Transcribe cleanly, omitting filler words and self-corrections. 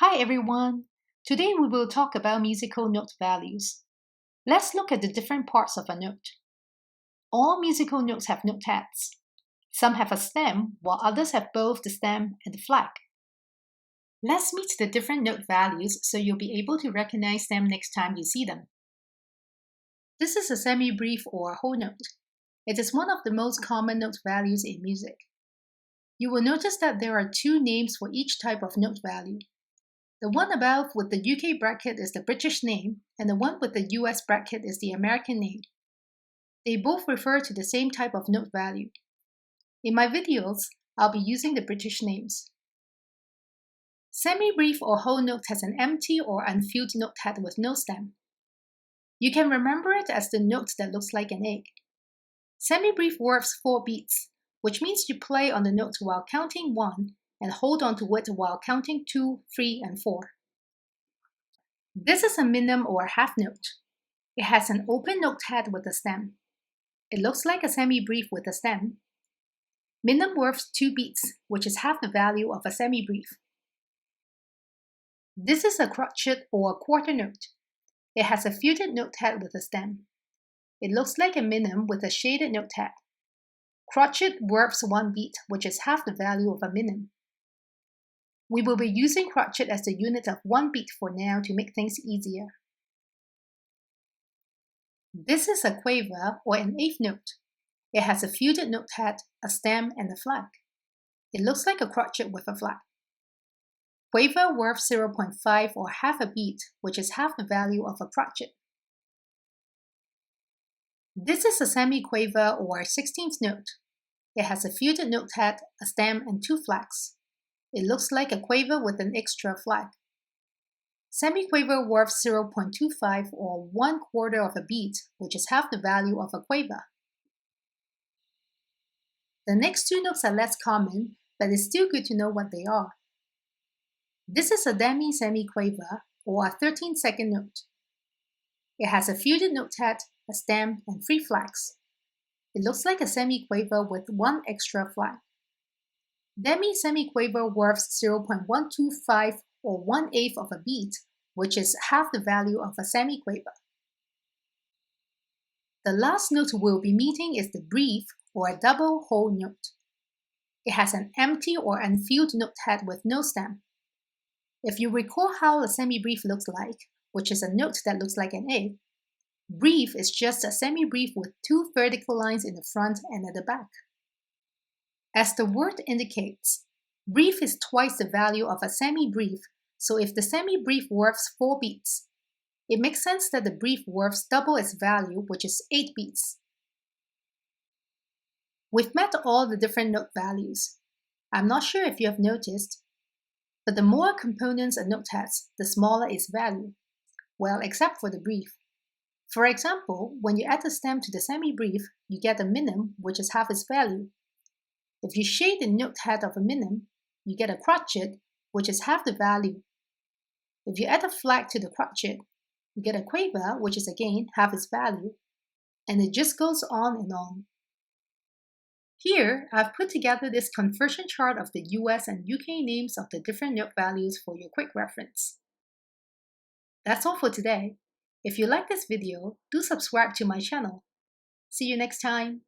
Hi everyone! Today we will talk about musical note values. Let's look at the different parts of a note. All musical notes have note heads. Some have a stem, while others have both the stem and the flag. Let's meet the different note values so you'll be able to recognize them next time you see them. This is a semibreve or a whole note. It is one of the most common note values in music. You will notice that there are two names for each type of note value. The one above with the UK bracket is the British name, and the one with the US bracket is the American name. They both refer to the same type of note value. In my videos, I'll be using the British names. Semibreve or whole note has an empty or unfilled note head with no stem. You can remember it as the note that looks like an egg. Semibreve works 4 beats, which means you play on the note while counting 1 and hold on to it while counting 2, 3, and 4. This is a minim or half note. It has an open note head with a stem. It looks like a semibreve with a stem. Minim works 2 beats, which is half the value of a semibreve. This is a crotchet or a quarter note. It has a fluted note head with a stem. It looks like a minim with a shaded note head. Crotchet works 1 beat, which is half the value of a minim. We will be using crotchet as the unit of 1 beat for now to make things easier. This is a quaver or an eighth note. It has a fluted note head, a stem, and a flag. It looks like a crotchet with a flag. Quaver works 0.5 or half a beat, which is half the value of a crotchet. This is a semiquaver or a 16th note. It has a fluted note head, a stem, and 2 flags. It looks like a quaver with an extra flag. Semiquaver works 0.25 or 1/4 of a beat, which is half the value of a quaver. The next 2 notes are less common, but it's still good to know what they are. This is a Demisemiquaver or a 13-second note. It has a fluted note head, a stem, and 3 flags. It looks like a semiquaver with 1 extra flag. Demisemiquaver works 0.125 or 1/8 of a beat, which is half the value of a semiquaver. The last note we'll be meeting is the breve or a double whole note. It has an empty or unfilled note head with no stem. If you recall how a semibreve looks like, which is a note that looks like an egg, breve is just a semibreve with 2 vertical lines in the front and at the back. As the word indicates, breve is twice the value of a semibreve, so if the semibreve works 4 beats, it makes sense that the breve works double its value, which is 8 beats. We've met all the different note values. I'm not sure if you have noticed, but the more components a note has, the smaller its value. Well, except for the breve. For example, when you add a stem to the semibreve, you get a minim, which is half its value. If you shade the note head of a minim, you get a crotchet, which is half the value. If you add a flag to the crotchet, you get a quaver, which is again half its value, and it just goes on and on. Here, I've put together this conversion chart of the US and UK names of the different note values for your quick reference. That's all for today. If you like this video, do subscribe to my channel. See you next time.